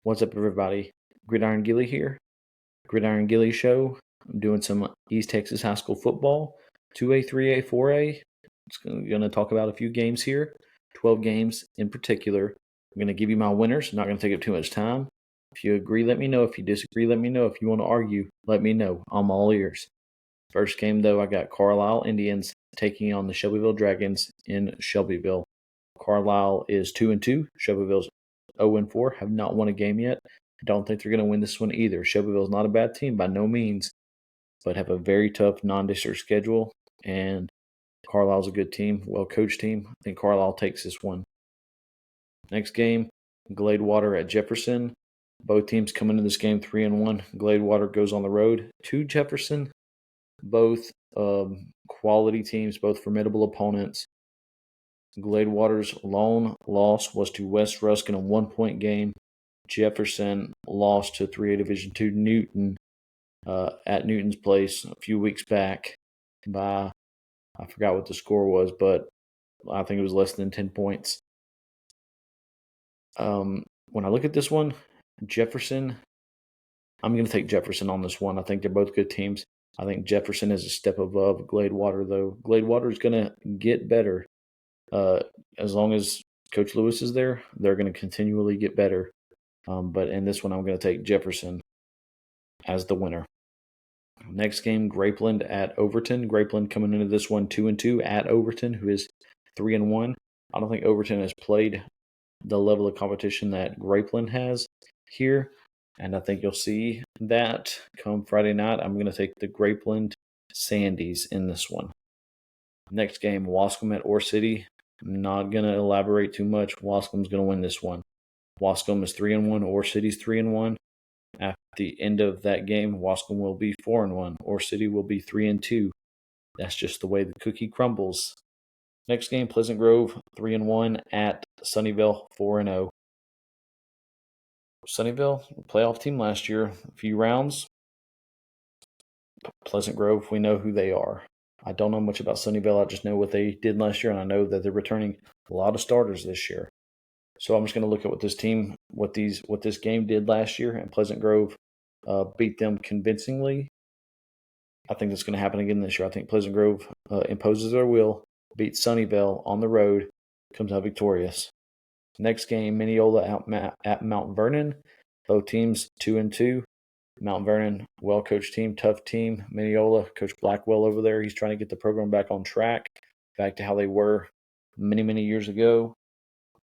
What's up, everybody? Gridiron Gilly here. Gridiron Gilly Show. I'm doing some East Texas high school football, 2A, 3A, 4A. I'm going to talk about a few games here, 12 games in particular. I'm going to give you my winners. Not going to take up too much time. If you agree, let me know. If you disagree, let me know. If you want to argue, let me know. I'm all ears. First game, though, I got Carlisle Indians taking on the Shelbyville Dragons in Shelbyville. Carlisle is 2-2. Shelbyville's 0-4. Have not won a game yet. I don't think they're going to win this one either. Shelbyville's not a bad team by no means, but have a very tough non-district schedule. And Carlisle's a good team, well-coached team. I think Carlisle takes this one. Next game, Gladewater at Jefferson. Both teams come into this game 3-1. Gladewater goes on the road to Jefferson. Both quality teams, both formidable opponents. Gladewater's lone loss was to West Rusk in a 1-point game. Jefferson lost to 3A Division II Newton at Newton's place a few weeks back by, I forgot what the score was, but I think it was less than 10 points. When I look at this one, Jefferson, I'm going to take Jefferson on this one. I think they're both good teams. I think Jefferson is a step above Gladewater, though. Gladewater is going to get better. As long as Coach Lewis is there, they're going to continually get better. But in this one, I'm going to take Jefferson as the winner. Next game, Grapeland at Overton. Grapeland coming into this one 2-2 at Overton, who is 3-1. I don't think Overton has played the level of competition that Grapeland has here, and I think you'll see that come Friday night. I'm going to take the Grapeland Sandies in this one. Next game, Wascom at Ore City. I'm not going to elaborate too much. Wascom's going to win this one. Wascom is 3-1. Ore City's 3-1. At the end of that game, Wascom will be 4-1. Ore City will be 3-2. That's just the way the cookie crumbles. Next game, Pleasant Grove 3-1 at Sunnyvale 4-0. Sunnyvale, playoff team last year, a few rounds. Pleasant Grove, we know who they are. I don't know much about Sunnyvale. I just know what they did last year, and I know that they're returning a lot of starters this year. So I'm just going to look at what this game did last year, and Pleasant Grove beat them convincingly. I think that's going to happen again this year. I think Pleasant Grove imposes their will, beats Sunnyvale on the road, comes out victorious. Next game, Mineola at Mount Vernon. Both teams 2-2. Mount Vernon, well-coached team, tough team. Mineola, Coach Blackwell over there, he's trying to get the program back on track, back to how they were many, many years ago.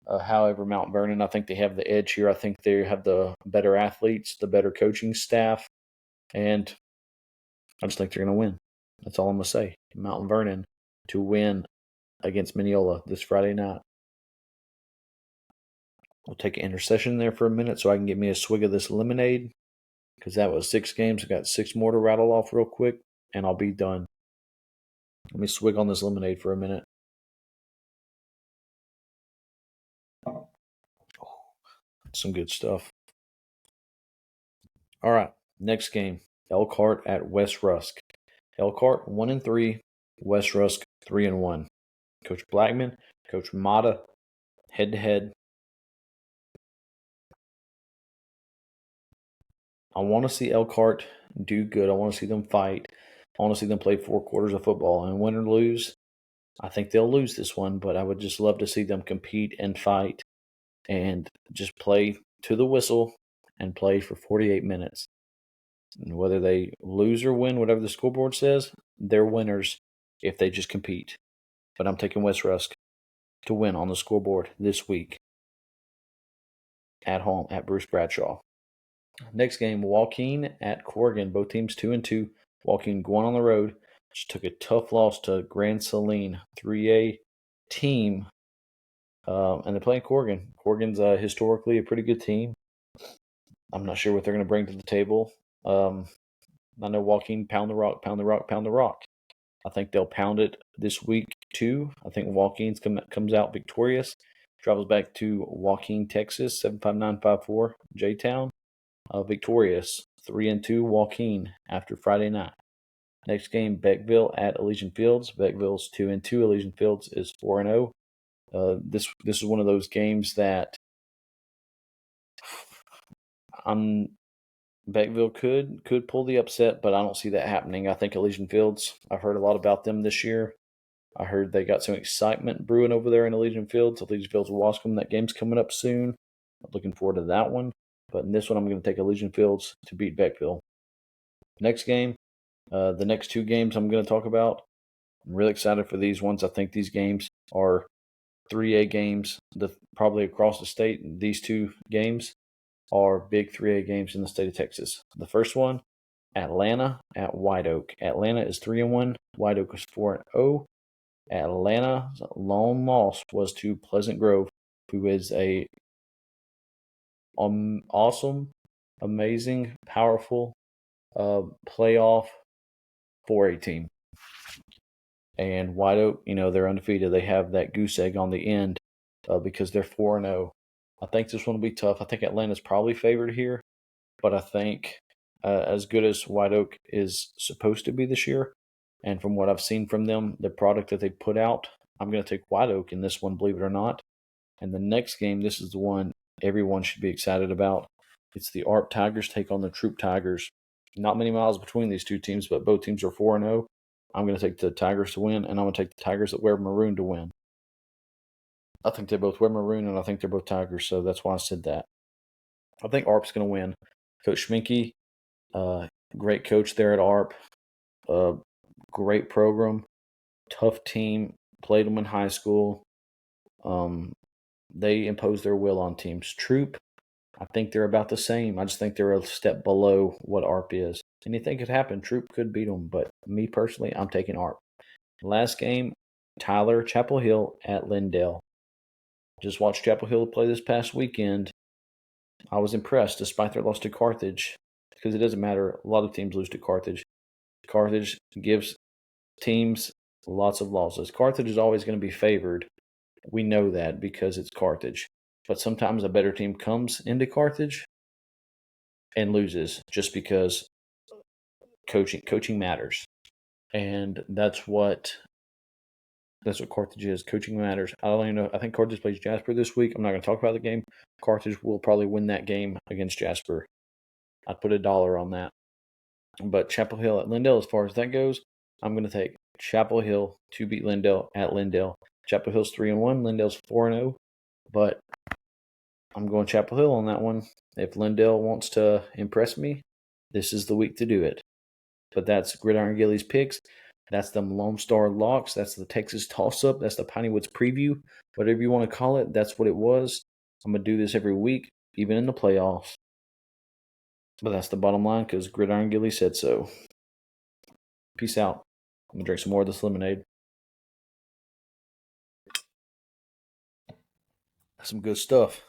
However, Mount Vernon, I think they have the edge here. I think they have the better athletes, the better coaching staff, and I just think they're going to win. That's all I'm going to say. Mount Vernon to win against Mineola this Friday night. We'll take an intercession there for a minute so I can get me a swig of this lemonade, because that was 6 games. I got 6 more to rattle off real quick, and I'll be done. Let me swig on this lemonade for a minute. Some good stuff. All right, next game, Elkhart at West Rusk. Elkhart 1-3, West Rusk 3-1. Coach Blackman, Coach Mata, head-to-head. I want to see Elkhart do good. I want to see them fight. I want to see them play 4 quarters of football. And win or lose, I think they'll lose this one, but I would just love to see them compete and fight and just play to the whistle and play for 48 minutes. And whether they lose or win, whatever the scoreboard says, they're winners if they just compete. But I'm taking West Rusk to win on the scoreboard this week at home at Bruce Bradshaw. Next game, Joaquin at Corrigan. Both teams 2-2. Joaquin going on the road. Just took a tough loss to Grand Saline, 3A team. And they're playing Corrigan. Corrigan's historically a pretty good team. I'm not sure what they're going to bring to the table. I know Joaquin pound the rock, pound the rock, pound the rock. I think they'll pound it this week too. I think Joaquin comes out victorious. Travels back to Joaquin, Texas, 75954, J-Town. Victorious, 3-2 Joaquin after Friday night. Next game, Beckville at Elysian Fields. Beckville's 2-2. Elysian Fields is 4-0. This is one of those games that Beckville could pull the upset, but I don't see that happening. I think Elysian Fields, I've heard a lot about them this year. I heard they got some excitement brewing over there in Elysian Fields. Elysian Fields Wascom, that game's coming up soon. I'm looking forward to that one. But in this one, I'm going to take Elysian Fields to beat Beckville. Next game, the next two games I'm going to talk about. I'm really excited for these ones. I think these games are 3A games, probably across the state. These two games are big 3A games in the state of Texas. The first one, Atlanta at White Oak. Atlanta is 3-1. White Oak is 4-0. Atlanta's lone loss was to Pleasant Grove, who is a awesome, amazing, powerful playoff 4A team. And White Oak, they're undefeated. They have that goose egg on the end because they're 4-0. I think this one will be tough. I think Atlanta's probably favored here, but I think as good as White Oak is supposed to be this year, and from what I've seen from them, the product that they put out, I'm going to take White Oak in this one, believe it or not. And the next game, this is the one everyone should be excited about. It's the ARP Tigers take on the Troop Tigers. Not many miles between these two teams, but both teams are 4-0. I'm going to take the Tigers to win, and I'm going to take the Tigers that wear maroon to win. I think they both wear maroon, and I think they're both Tigers, so that's why I said that. I think ARP's going to win. Coach Schminke, great coach there at ARP. Great program, tough team. Played them in high school. They impose their will on teams. Troop, I think they're about the same. I just think they're a step below what ARP is. Anything could happen. Troop could beat them, but me personally, I'm taking ARP. Last game, Tyler Chapel Hill at Lindale. Just watched Chapel Hill play this past weekend. I was impressed despite their loss to Carthage, because it doesn't matter. A lot of teams lose to Carthage. Carthage gives teams lots of losses. Carthage is always going to be favored. We know that because it's Carthage. But sometimes a better team comes into Carthage and loses just because coaching matters. And that's what Carthage is. Coaching matters. I don't even know. I think Carthage plays Jasper this week. I'm not going to talk about the game. Carthage will probably win that game against Jasper. I'd put $1 on that. But Chapel Hill at Lindale, as far as that goes, I'm going to take Chapel Hill to beat Lindale at Lindale. Chapel Hill's 3-1. Lindale's 4-0. But I'm going Chapel Hill on that one. If Lindale wants to impress me, this is the week to do it. But that's Gridiron Gilly's picks. That's the Lone Star Locks. That's the Texas Toss-Up. That's the Pineywoods Preview. Whatever you want to call it, that's what it was. I'm going to do this every week, even in the playoffs. But that's the bottom line because Gridiron Gilly said so. Peace out. I'm going to drink some more of this lemonade. That's some good stuff.